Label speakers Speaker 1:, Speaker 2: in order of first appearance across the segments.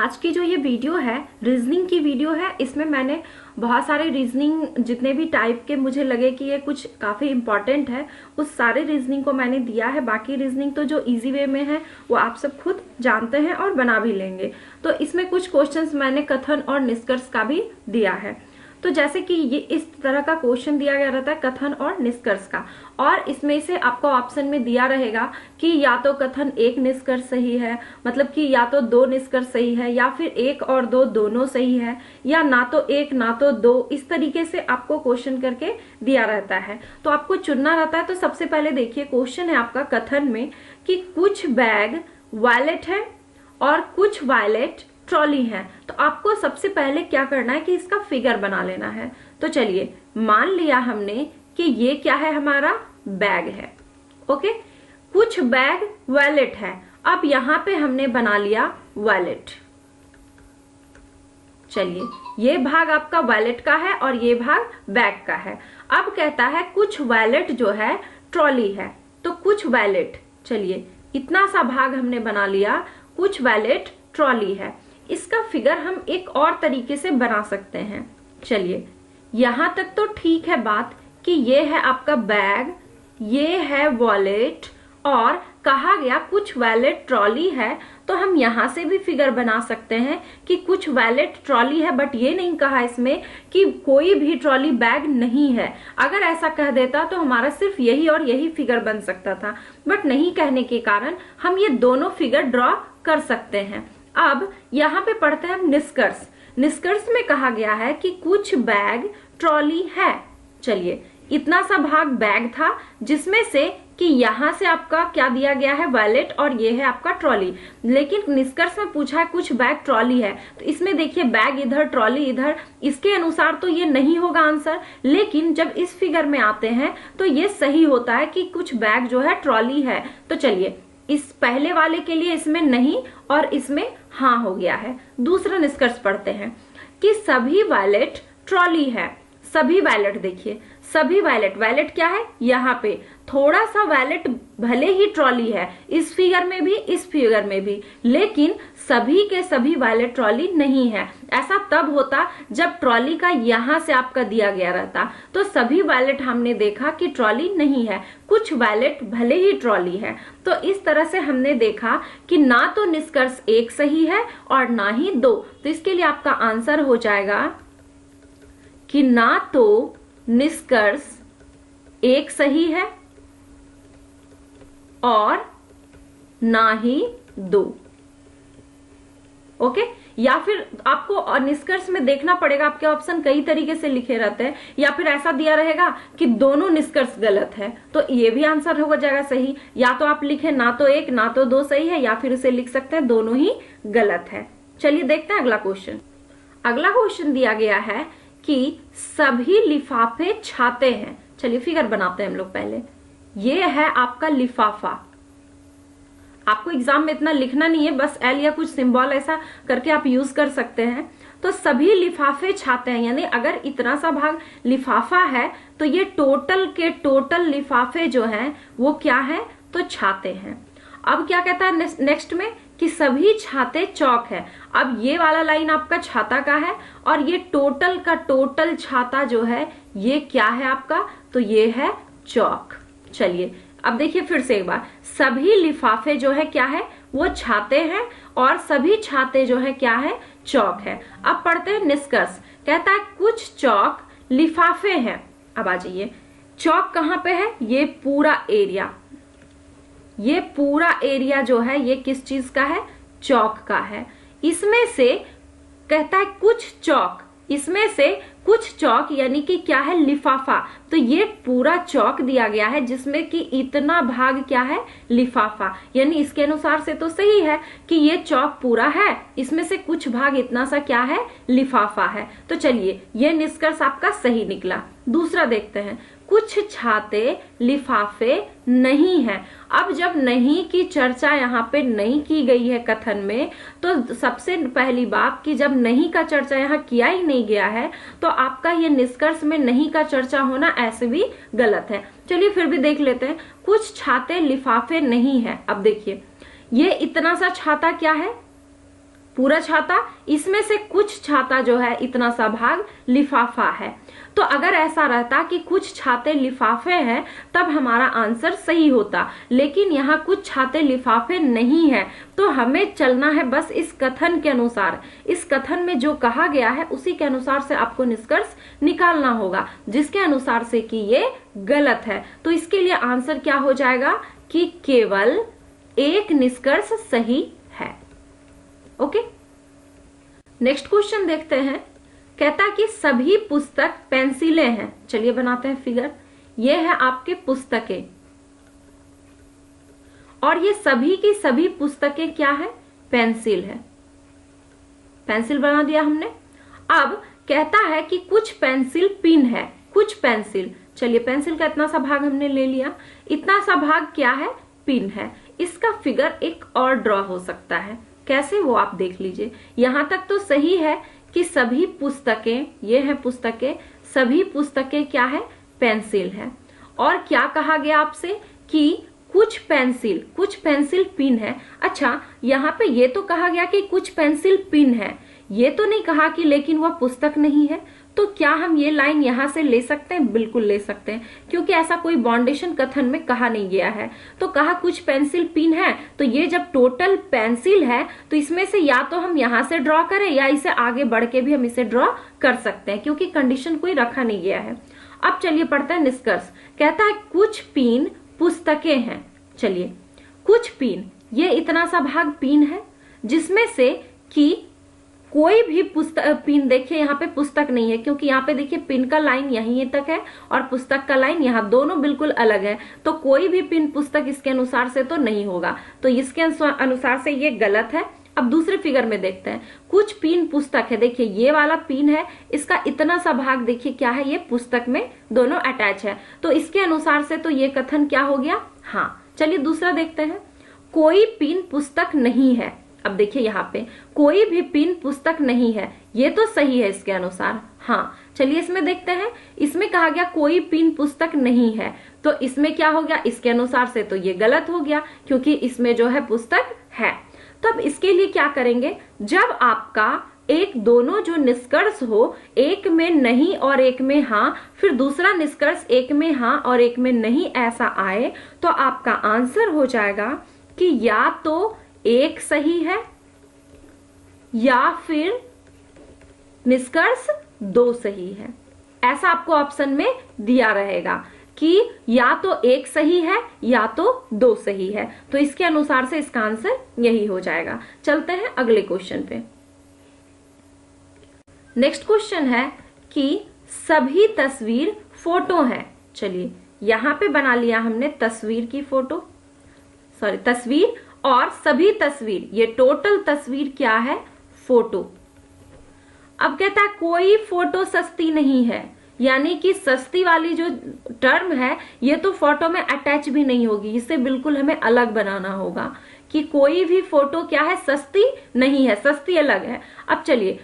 Speaker 1: आज की जो ये वीडियो है रीजनिंग की वीडियो है। इसमें मैंने बहुत सारे रीजनिंग जितने भी टाइप के मुझे लगे कि ये कुछ काफ़ी इंपॉर्टेंट है उस सारे रीजनिंग को मैंने दिया है। बाकी रीजनिंग तो जो इजी वे में है वो आप सब खुद जानते हैं और बना भी लेंगे। तो इसमें कुछ क्वेश्चंस मैंने कथन और निष्कर्ष का भी दिया है। तो जैसे कि ये इस तरह का क्वेश्चन दिया गया रहता है कथन और निष्कर्ष का, और इसमें से आपको ऑप्शन में दिया रहेगा कि या तो कथन एक निष्कर्ष सही है, मतलब कि या तो दो निष्कर्ष सही है, या फिर एक और दो दोनों सही है, या ना तो एक ना तो दो। इस तरीके से आपको क्वेश्चन करके दिया रहता है, तो आपको चुनना रहता है। तो सबसे पहले देखिए क्वेश्चन है आपका कथन में कि कुछ बैग वॉलेट है और कुछ वॉलेट ट्रॉली है। तो आपको सबसे पहले क्या करना है कि इसका फिगर बना लेना है। तो चलिए मान लिया हमने कि ये क्या है, हमारा बैग है। ओके, कुछ बैग वॉलेट है। अब यहां पे हमने बना लिया वॉलेट। चलिए ये भाग आपका वॉलेट का है और ये भाग बैग का है। अब कहता है कुछ वॉलेट जो है ट्रॉली है। तो कुछ वॉलेट, चलिए इतना सा भाग हमने बना लिया, कुछ वॉलेट ट्रॉली है। इसका फिगर हम एक और तरीके से बना सकते हैं। चलिए यहां तक तो ठीक है बात कि ये है आपका बैग, ये है वॉलेट, और कहा गया कुछ वॉलेट ट्रॉली है। तो हम यहां से भी फिगर बना सकते हैं कि कुछ वॉलेट ट्रॉली है, बट ये नहीं कहा इसमें कि कोई भी ट्रॉली बैग नहीं है। अगर ऐसा कह देता तो हमारा सिर्फ यही और यही फिगर बन सकता था, बट नहीं कहने के कारण हम ये दोनों फिगर ड्रॉ कर सकते हैं। अब यहाँ पे पढ़ते हैं हम निष्कर्ष। निष्कर्ष में कहा गया है कि कुछ बैग ट्रॉली है। चलिए इतना सा भाग बैग था जिसमें से कि यहां से आपका क्या दिया गया है, वॉलेट, और ये है आपका ट्रॉली। लेकिन निष्कर्ष में पूछा है कुछ बैग ट्रॉली है, तो इसमें देखिए बैग इधर ट्रॉली इधर, इसके अनुसार तो ये नहीं होगा आंसर। लेकिन जब इस फिगर में आते हैं तो ये सही होता है कि कुछ बैग जो है ट्रॉली है। तो चलिए इस पहले वाले के लिए इसमें नहीं और इसमें हाँ हो गया है। दूसरा निष्कर्ष पढ़ते हैं कि सभी वॉलेट ट्रॉली है। सभी वॉलेट, देखिए सभी वॉलेट, वॉलेट क्या है यहाँ पे, थोड़ा सा वॉलेट भले ही ट्रॉली है इस फिगर में भी इस फिगर में भी, लेकिन सभी के सभी वॉलेट ट्रॉली नहीं है। ऐसा तब होता जब ट्रॉली का यहां से आपका दिया गया रहता। तो सभी वॉलेट हमने देखा कि ट्रॉली नहीं है, कुछ वॉलेट भले ही ट्रॉली है। तो इस तरह से हमने देखा कि ना तो निष्कर्ष एक सही है और ना ही दो। तो इसके लिए आपका आंसर हो जाएगा कि ना तो निष्कर्ष एक सही है और ना ही दो। ओके, या फिर आपको निष्कर्ष में देखना पड़ेगा, आपके ऑप्शन कई तरीके से लिखे रहते हैं, या फिर ऐसा दिया रहेगा कि दोनों निष्कर्ष गलत है, तो ये भी आंसर हो जाएगा सही। या तो आप लिखे ना तो एक ना तो दो सही है, या फिर इसे लिख सकते हैं दोनों ही गलत है। चलिए देखते हैं अगला क्वेश्चन। अगला क्वेश्चन दिया गया है कि सभी लिफाफे छाते हैं। चलिए फिगर बनाते हैं हम लोग पहले। ये है आपका लिफाफा। आपको एग्जाम में इतना लिखना नहीं है, बस एल या कुछ सिंबल ऐसा करके आप यूज कर सकते हैं। तो सभी लिफाफे छाते हैं, यानी अगर इतना सा भाग लिफाफा है तो ये टोटल के टोटल लिफाफे जो हैं वो क्या है, तो छाते हैं। अब क्या कहता है नेक्स्ट में कि सभी छाते चौक है। अब ये वाला लाइन आपका छाता का है और ये टोटल का टोटल छाता जो है ये क्या है आपका, तो ये है चौक। चलिए अब देखिए फिर से एक बार, सभी लिफाफे जो है क्या है, वो छाते हैं, और सभी छाते जो है क्या है, चौक है। अब पढ़ते हैं निष्कर्ष। कहता है कुछ चौक लिफाफे हैं। अब आ जाइए, चौक कहाँ पे है, ये पूरा एरिया, ये पूरा एरिया जो है ये किस चीज का है, चौक का है। इसमें से कहता है कुछ चौक, इसमें से कुछ चौक यानी कि क्या है, लिफाफा। तो ये पूरा चौक दिया गया है जिसमें कि इतना भाग क्या है, लिफाफा, यानी इसके अनुसार से तो सही है कि ये चौक पूरा है, इसमें से कुछ भाग इतना सा क्या है, लिफाफा है। तो चलिए ये निष्कर्ष आपका सही निकला। दूसरा देखते हैं, कुछ छाते लिफाफे नहीं है। अब जब नहीं की चर्चा यहाँ पे नहीं की गई है कथन में, तो सबसे पहली बात कि जब नहीं का चर्चा यहाँ किया ही नहीं गया है तो आपका ये निष्कर्ष में नहीं का चर्चा होना ऐसे भी गलत है। चलिए फिर भी देख लेते हैं, कुछ छाते लिफाफे नहीं है। अब देखिए ये इतना सा छाता क्या है, पूरा छाता, इसमें से कुछ छाता जो है इतना सा भाग लिफाफा है। तो अगर ऐसा रहता कि कुछ छाते लिफाफे हैं तब हमारा आंसर सही होता, लेकिन यहाँ कुछ छाते लिफाफे नहीं है। तो हमें चलना है बस इस कथन के अनुसार, इस कथन में जो कहा गया है उसी के अनुसार से आपको निष्कर्ष निकालना होगा, जिसके अनुसार से कि ये गलत है। तो इसके लिए आंसर क्या हो जाएगा कि केवल एक निष्कर्ष सही है। ओके, नेक्स्ट क्वेश्चन देखते हैं। कहता कि सभी पुस्तक पेंसिलें हैं। चलिए बनाते हैं फिगर। ये है आपके पुस्तकें, और ये सभी की सभी पुस्तकें क्या है, पेंसिल है। पेंसिल बना दिया हमने। अब कहता है कि कुछ पेंसिल पिन है, कुछ पेंसिल। चलिए पेंसिल का इतना सा भाग हमने ले लिया, इतना सा भाग क्या है, पिन है। इसका फिगर एक और ड्रॉ हो सकता है, कैसे वो आप देख लीजिए। यहां तक तो सही है कि सभी पुस्तकें, ये है पुस्तकें, सभी पुस्तकें क्या है, पेंसिल है। और क्या कहा गया आपसे कि कुछ पेंसिल पिन है। अच्छा, यहाँ पे ये तो कहा गया कि कुछ पेंसिल पिन है, ये तो नहीं कहा कि लेकिन वह पुस्तक नहीं है। तो क्या हम ये लाइन यहां से ले सकते हैं? बिल्कुल ले सकते हैं, क्योंकि ऐसा कोई बाउंडेशन कथन में कहा नहीं गया है। तो कहा कुछ पेंसिल पिन है, तो ये जब टोटल पेंसिल है तो इसमें से या तो हम यहां से ड्रॉ करें या इसे आगे बढ़ के भी हम इसे ड्रॉ कर सकते हैं, क्योंकि कंडीशन कोई रखा नहीं गया है। अब चलिए पढ़ते हैं निष्कर्ष। कहता है कुछ पिन पुस्तकें हैं। चलिए कुछ पिन, ये इतना सा भाग पिन है, जिसमें से कि कोई भी पुस्तक पिन, देखिए यहाँ पे पुस्तक नहीं है, क्योंकि यहाँ पे देखिए पिन का लाइन यहीं तक है और पुस्तक का लाइन यहाँ, दोनों बिल्कुल अलग है। तो कोई भी पिन पुस्तक इसके अनुसार से तो नहीं होगा, तो इसके अनुसार से ये गलत है। अब दूसरे फिगर में देखते हैं। कुछ पिन पुस्तक है, देखिए ये वाला पिन है, इसका इतना सा भाग देखिए क्या है, ये पुस्तक में दोनों अटैच है। तो इसके अनुसार से तो ये कथन क्या हो गया, हाँ। चलिए दूसरा देखते हैं। कोई पिन पुस्तक नहीं है। अब देखिए यहाँ पे कोई भी पिन पुस्तक नहीं है, ये तो सही है इसके अनुसार, हाँ। चलिए इसमें देखते हैं। इसमें कहा गया कोई पिन पुस्तक नहीं है, तो इसमें क्या हो गया, इसके अनुसार से तो ये गलत हो गया, क्योंकि इसमें जो है पुस्तक है। तो अब इसके लिए क्या करेंगे, जब आपका एक दोनों जो निष्कर्ष हो, एक में नहीं और एक में हाँ, फिर दूसरा निष्कर्ष एक में हाँ और एक में नहीं ऐसा आए, तो आपका आंसर हो जाएगा कि या तो एक सही है या फिर निष्कर्ष दो सही है। ऐसा आपको ऑप्शन में दिया रहेगा कि या तो एक सही है या तो दो सही है। तो इसके अनुसार से इसका आंसर यही हो जाएगा। चलते हैं अगले क्वेश्चन पे। नेक्स्ट क्वेश्चन है कि सभी तस्वीर फोटो है। चलिए यहां पे बना लिया हमने तस्वीर की फोटो, सॉरी तस्वीर और सभी तस्वीर, ये टोटल तस्वीर क्या है, फोटो। अब कहता है कोई फोटो सस्ती नहीं है, यानी कि सस्ती वाली जो टर्म है ये तो फोटो में अटैच भी नहीं होगी, इसे बिल्कुल हमें अलग बनाना होगा कि कोई भी फोटो क्या है, सस्ती नहीं है, सस्ती अलग है। अब चलिए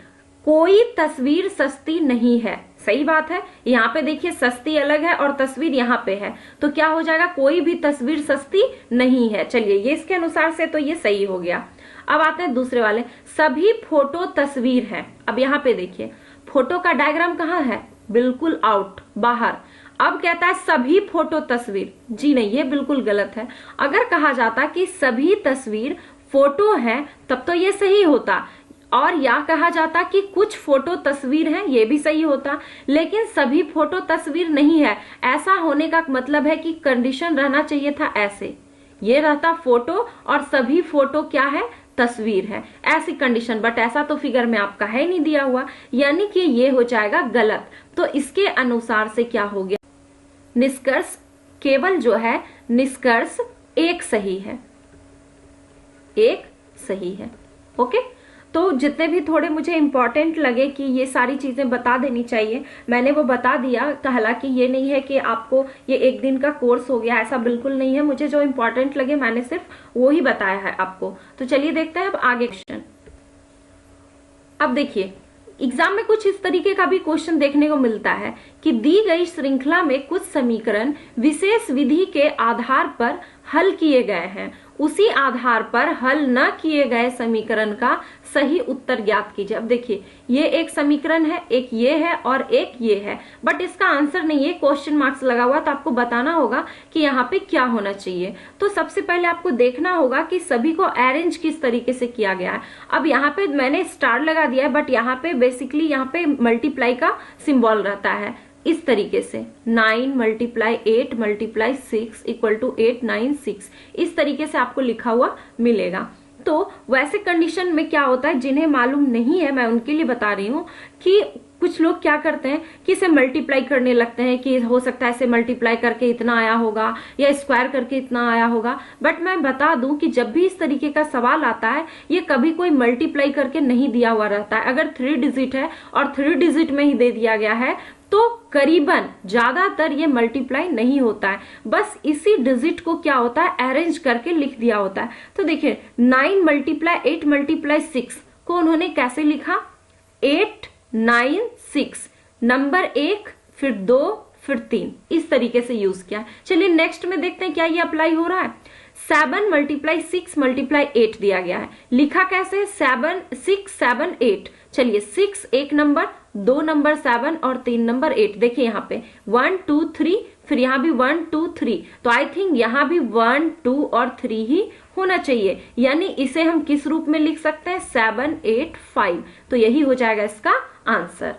Speaker 1: कोई तस्वीर सस्ती नहीं है, सही बात है। यहाँ पे देखिए सस्ती अलग है और तस्वीर यहाँ पे है, तो क्या हो जाएगा, कोई भी तस्वीर सस्ती नहीं है। चलिए ये इसके अनुसार से तो ये सही हो गया। अब आते हैं दूसरे वाले, सभी फोटो तस्वीर है। अब यहाँ पे देखिए फोटो का डायग्राम कहाँ है, बिल्कुल आउट, बाहर। अब कहता है सभी फोटो तस्वीर, जी नहीं, ये बिल्कुल गलत है। अगर कहा जाता कि सभी तस्वीर फोटो है तब तो ये सही होता, और या कहा जाता कि कुछ फोटो तस्वीर हैं, ये भी सही होता। लेकिन सभी फोटो तस्वीर नहीं है, ऐसा होने का मतलब है कि कंडीशन रहना चाहिए था ऐसे, ये रहता फोटो और सभी फोटो क्या है, तस्वीर है, ऐसी कंडीशन। बट ऐसा तो फिगर में आपका है नहीं दिया हुआ, यानी कि ये हो जाएगा गलत। तो इसके अनुसार से क्या हो गया, निष्कर्ष केवल जो है निष्कर्ष एक सही है, एक सही है। ओके, तो जितने भी थोड़े मुझे इंपॉर्टेंट लगे कि ये सारी चीजें बता देनी चाहिए, मैंने वो बता दिया। हालांकि ये नहीं है कि आपको ये एक दिन का कोर्स हो गया, ऐसा बिल्कुल नहीं है। मुझे जो इंपॉर्टेंट लगे मैंने सिर्फ वो ही बताया है आपको। तो चलिए देखते हैं अब आगे क्वेश्चन। अब देखिए एग्जाम में कुछ इस तरीके का भी क्वेश्चन देखने को मिलता है कि दी गई श्रृंखला में कुछ समीकरण विशेष विधि के आधार पर हल किए गए हैं, उसी आधार पर हल न किए गए समीकरण का सही उत्तर ज्ञात कीजिए। अब देखिए, ये एक समीकरण है, एक ये है और एक ये है, बट इसका आंसर नहीं है, क्वेश्चन मार्क्स लगा हुआ, तो आपको बताना होगा कि यहाँ पे क्या होना चाहिए। तो सबसे पहले आपको देखना होगा कि सभी को अरेंज किस तरीके से किया गया है। अब यहाँ पे मैंने स्टार लगा दिया है, बट यहाँ पे बेसिकली यहाँ पे मल्टीप्लाई का सिंबल रहता है इस तरीके से, 9 × 8 × 6 = 8 9 6, इस तरीके से आपको लिखा हुआ मिलेगा। तो वैसे कंडीशन में क्या होता है, जिन्हें मालूम नहीं है मैं उनके लिए बता रही हूँ कि कुछ लोग क्या करते हैं कि इसे मल्टीप्लाई करने लगते हैं कि हो सकता है इसे मल्टीप्लाई करके इतना आया होगा या स्क्वायर करके इतना आया होगा। बट मैं बता दूं कि जब भी इस तरीके का सवाल आता है, ये कभी कोई मल्टीप्लाई करके नहीं दिया हुआ रहता है। अगर 3 डिजिट है और 3 डिजिट में ही दे दिया गया है तो करीबन ज्यादातर ये मल्टीप्लाई नहीं होता है, बस इसी डिजिट को क्या होता है अरेंज करके लिख दिया होता है। तो देखिए 9 × 8 × 6 को उन्होंने कैसे लिखा, 8 9 6, नंबर 1 फिर 2 फिर 3, इस तरीके से यूज किया। चलिए नेक्स्ट में देखते हैं क्या ये अप्लाई हो रहा है। 7 × 6 × 8 दिया गया है, लिखा कैसे, 7 6 7 8। चलिए 6 एक नंबर, 2 नंबर 7 और 3 नंबर 8। देखिए यहाँ पे 1 2 3, फिर यहाँ भी 1 2 3, तो आई थिंक यहाँ भी 1 2 और 3 ही होना चाहिए, यानी इसे हम किस रूप में लिख सकते हैं, 7 8 5। तो यही हो जाएगा इसका आंसर।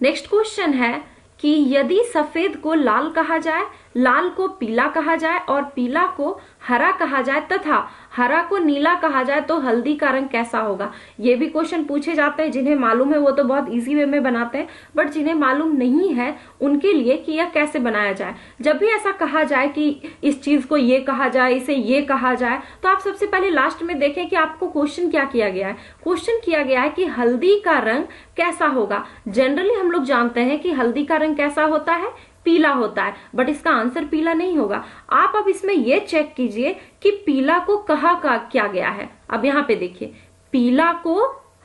Speaker 1: नेक्स्ट क्वेश्चन है कि यदि सफेद को लाल कहा जाए, लाल को पीला कहा जाए और पीला को हरा कहा जाए तथा हरा को नीला कहा जाए तो हल्दी का रंग कैसा होगा। ये भी क्वेश्चन पूछे जाते हैं, जिन्हें मालूम है वो तो बहुत इजी वे में बनाते हैं, बट जिन्हें मालूम नहीं है उनके लिए कि यह कैसे बनाया जाए। जब भी ऐसा कहा जाए कि इस चीज को ये कहा जाए, इसे ये कहा जाए, तो आप सबसे पहले लास्ट में देखें कि आपको क्वेश्चन क्या किया गया है। क्वेश्चन किया गया है कि हल्दी का रंग कैसा होगा। जनरली हम लोग जानते हैं कि हल्दी का रंग कैसा होता है, पीला होता है, बट इसका आंसर पीला नहीं होगा। आप अब इसमें यह चेक कीजिए कि पीला को कहा क्या गया है। अब यहाँ पे देखिए, पीला को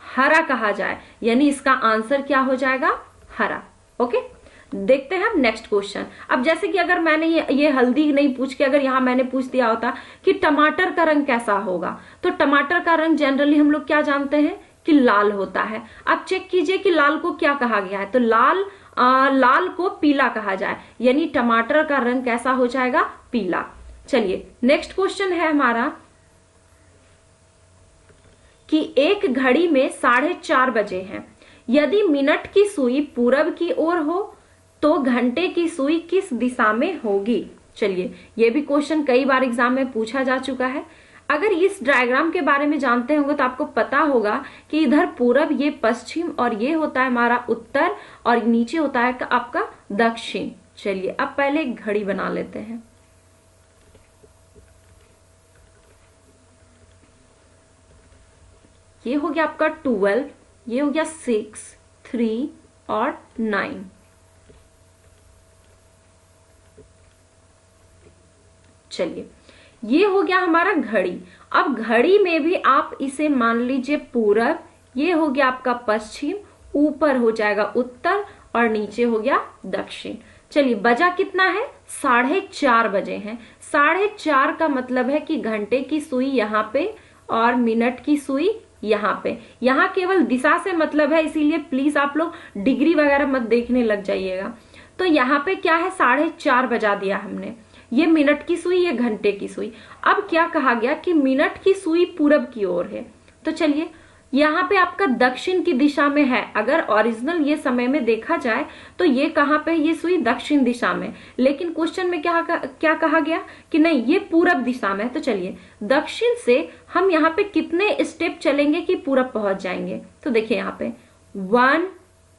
Speaker 1: हरा कहा जाए, यानी इसका आंसर क्या हो जाएगा, हरा। ओके, देखते हैं हम नेक्स्ट क्वेश्चन। अब जैसे कि अगर मैंने ये हल्दी नहीं पूछ के अगर यहाँ मैंने पूछ दिया होता कि टमाटर का रंग कैसा होगा, तो टमाटर का रंग जनरली हम लोग क्या जानते हैं कि लाल होता है। अब चेक कीजिए कि लाल को क्या कहा गया है, तो लाल को पीला कहा जाए, यानी टमाटर का रंग कैसा हो जाएगा, पीला। चलिए नेक्स्ट क्वेश्चन है हमारा कि एक घड़ी में 4:30 बजे हैं, यदि मिनट की सुई पूरब की ओर हो तो घंटे की सुई किस दिशा में होगी। चलिए ये भी क्वेश्चन कई बार एग्जाम में पूछा जा चुका है। अगर इस डायग्राम के बारे में जानते होंगे तो आपको पता होगा कि इधर पूरब, ये पश्चिम और ये होता है हमारा उत्तर और नीचे होता है आपका दक्षिण। चलिए अब पहले एक घड़ी बना लेते हैं। ये हो गया आपका 12, ये हो गया 6 3 और 9। चलिए ये हो गया हमारा घड़ी। अब घड़ी में भी आप इसे मान लीजिए पूरब, ये हो गया आपका पश्चिम, ऊपर हो जाएगा उत्तर और नीचे हो गया दक्षिण। चलिए बजा कितना है, 4:30 बजे हैं। 4:30 का मतलब है कि घंटे की सुई यहाँ पे और मिनट की सुई यहाँ पे। यहाँ केवल दिशा से मतलब है, इसीलिए प्लीज आप लोग डिग्री वगैरह मत देखने लग जाइएगा। तो यहाँ पे क्या है, 4:30 बजा दिया हमने। ये मिनट की सुई, ये घंटे की सुई। अब क्या कहा गया कि मिनट की सुई पूरब की ओर है, तो चलिए यहाँ पे आपका दक्षिण की दिशा में है। अगर ओरिजिनल ये समय में देखा जाए तो ये कहाँ पे, ये सुई दक्षिण दिशा में, लेकिन क्वेश्चन में क्या कहा गया कि नहीं ये पूरब दिशा में है। तो चलिए दक्षिण से हम यहाँ पे कितने स्टेप चलेंगे कि पूरब पहुंच जाएंगे। तो देखिए यहाँ पे 1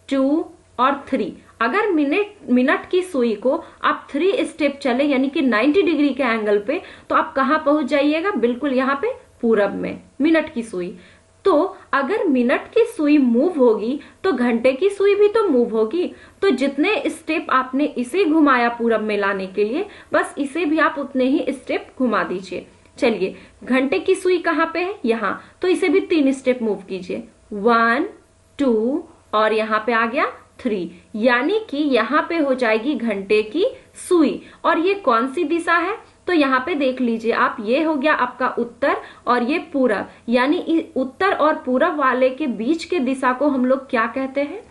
Speaker 1: 2 और 3। अगर मिनट की सुई को आप 3 स्टेप चले यानी कि 90 डिग्री के एंगल पे, तो आप कहाँ पहुंच जाइएगा, बिल्कुल यहाँ पे पूरब में मिनट की सुई। तो अगर मिनट की सुई मूव होगी तो घंटे की सुई भी तो मूव होगी। तो जितने स्टेप आपने इसे घुमाया पूरब में लाने के लिए, बस इसे भी आप उतने ही स्टेप घुमा दीजिए। चलिए घंटे की सुई कहाँ पे है, यहाँ, तो इसे भी 3 स्टेप मूव कीजिए, 1 2 और यहाँ पे आ गया 3, यानी कि यहाँ पे हो जाएगी घंटे की सुई। और ये कौन सी दिशा है, तो यहाँ पे देख लीजिए आप, ये हो गया आपका उत्तर और ये पूरब, यानी उत्तर और पूरब वाले के बीच के दिशा को हम लोग क्या कहते हैं?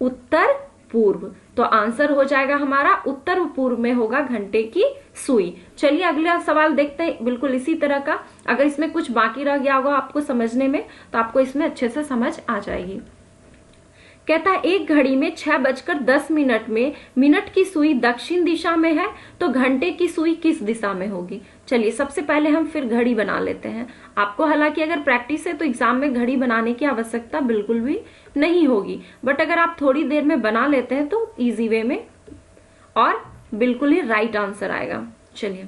Speaker 1: उत्तर पूर्व। तो आंसर हो जाएगा हमारा उत्तर पूर्व में होगा घंटे की सुई। चलिए अगला सवाल देखते हैं, बिल्कुल इसी तरह का। अगर इसमें कुछ बाकी रह गया होगा आपको समझने में तो आपको इसमें अच्छे से समझ आ जाएगी। कहता है एक घड़ी में 6:10 में मिनट की सुई दक्षिण दिशा में है, तो घंटे की सुई किस दिशा में होगी? चलिए सबसे पहले हम फिर घड़ी बना लेते हैं। आपको हालांकि अगर प्रैक्टिस है तो एग्जाम में घड़ी बनाने की आवश्यकता बिल्कुल भी नहीं होगी, बट अगर आप थोड़ी देर में बना लेते हैं तो इजी वे में और बिल्कुल ही राइट आंसर आएगा। चलिए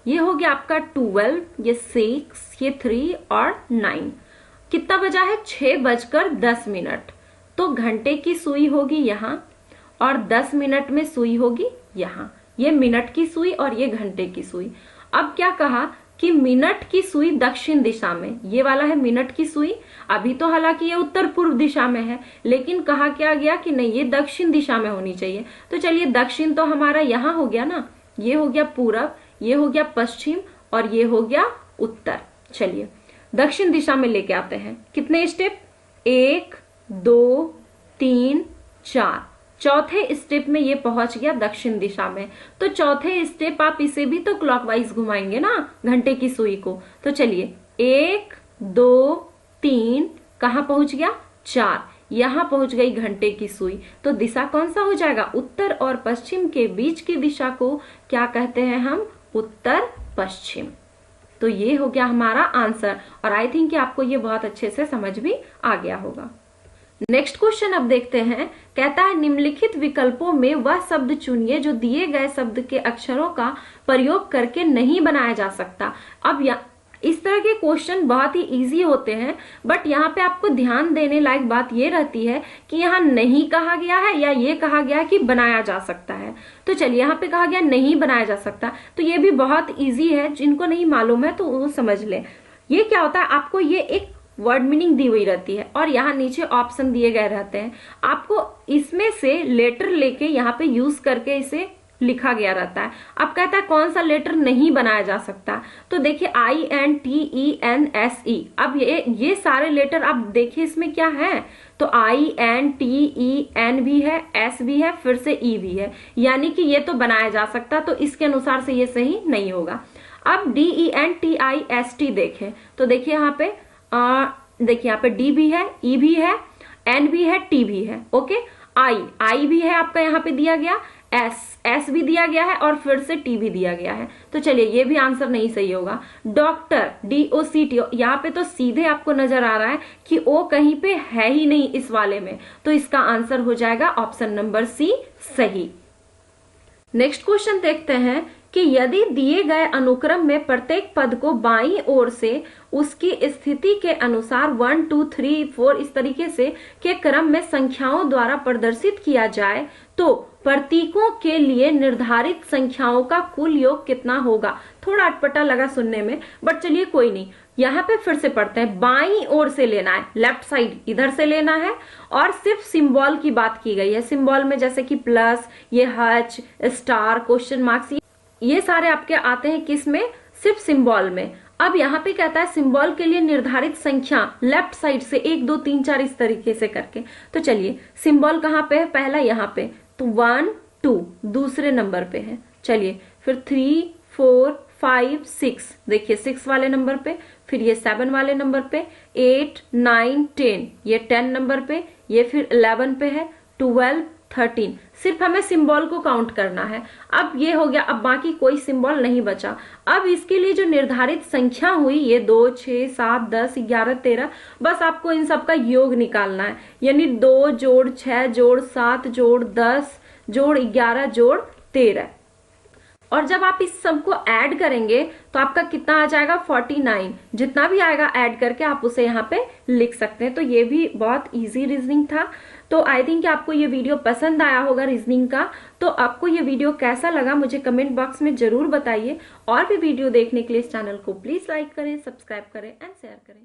Speaker 1: ये हो गया आपका 12, ये 6, ये 3 और 9। कितना बजा है? 6:10। तो घंटे की सुई होगी यहाँ और 10 मिनट में सुई होगी यहाँ। ये मिनट की सुई और ये घंटे की सुई। अब क्या कहा कि मिनट की सुई दक्षिण दिशा में, ये वाला है मिनट की सुई। अभी तो हालांकि ये उत्तर पूर्व दिशा में है, लेकिन कहा क्या गया कि नहीं ये दक्षिण दिशा में होनी चाहिए। तो चलिए दक्षिण तो हमारा यहाँ हो गया ना, ये हो गया पूरब, ये हो गया पश्चिम और ये हो गया उत्तर। चलिए दक्षिण दिशा में लेके आते हैं। कितने स्टेप? 1 2 3 4। चौथे स्टेप में ये पहुंच गया दक्षिण दिशा में। तो चौथे स्टेप आप इसे भी तो क्लॉकवाइज घुमाएंगे ना घंटे की सुई को। तो चलिए 1 2 3, कहां पहुंच गया? 4, यहां पहुंच गई घंटे की सुई। तो दिशा कौन सा हो जाएगा? उत्तर और पश्चिम के बीच की दिशा को क्या कहते हैं हम? उत्तर पश्चिम। तो ये हो गया हमारा आंसर और आई थिंक कि आपको ये बहुत अच्छे से समझ भी आ गया होगा। नेक्स्ट क्वेश्चन अब देखते हैं। कहता है निम्नलिखित विकल्पों में वह शब्द चुनिए जो दिए गए शब्द के अक्षरों का प्रयोग करके नहीं बनाया जा सकता। अब इस तरह के क्वेश्चन बहुत ही इजी होते हैं, बट यहाँ पे आपको ध्यान देने लायक बात ये रहती है कि यहाँ नहीं कहा गया है या ये कहा गया है कि बनाया जा सकता है। तो चलिए यहाँ पे कहा गया नहीं बनाया जा सकता, तो ये भी बहुत इजी है। जिनको नहीं मालूम है तो वो समझ ले। ये क्या होता है, आपको ये एक वर्ड मीनिंग दी हुई रहती है और यहाँ नीचे ऑप्शन दिए गए रहते हैं। आपको इसमें से लेटर लेके यहाँ पे यूज करके इसे लिखा गया रहता है। अब कहता है कौन सा लेटर नहीं बनाया जा सकता। तो देखिए INTENSE। अब ये सारे लेटर आप देखिए इसमें क्या है, तो INTEN भी है, S भी है, फिर से E भी है, यानी कि ये तो बनाया जा सकता। तो इसके अनुसार से ये सही नहीं होगा। अब DENTIST देखें तो देखिए यहाँ पे देखिए यहाँ पे D भी है, E भी है, N भी है, T भी है। ओके, I भी है आपका यहाँ पे दिया गया, S भी दिया गया है और फिर से T भी दिया गया है। तो चलिए ये भी आंसर नहीं सही होगा। डॉक्टर DOCT, यहाँ पे तो सीधे आपको नजर आ रहा है कि O कहीं पे है ही नहीं इस वाले में, तो इसका आंसर हो जाएगा ऑप्शन नंबर C सही। नेक्स्ट क्वेश्चन देखते हैं कि यदि दिए गए अनुक्रम में प्रत्येक पद को बाईं ओर से उसकी स्थिति के अनुसार 1 2 3 4 इस तरीके से के क्रम में संख्याओं द्वारा प्रदर्शित किया जाए तो प्रतीकों के लिए निर्धारित संख्याओं का कुल योग कितना होगा। थोड़ा अटपटा लगा सुनने में, बट चलिए कोई नहीं। यहाँ पे फिर से पढ़ते हैं। बाईं ओर से लेना है, लेफ्ट साइड इधर से लेना है, और सिर्फ सिंबल की बात की गई है। सिंबल में जैसे कि प्लस, ये हच, स्टार, क्वेश्चन मार्क्स, ये सारे आपके आते हैं किस में? सिर्फ सिंबल में। अब यहाँ पे कहता है सिंबल के लिए निर्धारित संख्या लेफ्ट साइड से 1 2 3 4 इस तरीके से करके। तो चलिए सिंबल कहाँ पे है? पहला यहाँ पे, तो 1 2 दूसरे नंबर पे है। चलिए फिर 3 4 5 6, देखिए 6 वाले नंबर पे, फिर ये 7 वाले नंबर पे, 8 9 10, ये 10 नंबर पे, ये फिर 11 पे है, 12 13। सिर्फ हमें सिंबल को काउंट करना है। अब ये हो गया, अब बाकी कोई सिंबल नहीं बचा। अब इसके लिए जो निर्धारित संख्या हुई ये 2 6 7 10 11 13, बस आपको इन सब का योग निकालना है। यानी 2 जोड़ 6 जोड़ 7 जोड़ 10 जोड़ 11 जोड़ 13। और जब आप इस सबको ऐड करेंगे तो आपका कितना आ जाएगा? 49। जितना भी आएगा ऐड करके आप उसे यहाँ पे लिख सकते हैं। तो ये भी बहुत इजी रीजनिंग था। तो आई थिंक आपको ये वीडियो पसंद आया होगा रीजनिंग का। तो आपको ये वीडियो कैसा लगा मुझे कमेंट बॉक्स में जरूर बताइए। और भी वीडियो देखने के लिए इस चैनल को प्लीज लाइक करें, सब्सक्राइब करें एंड शेयर करें।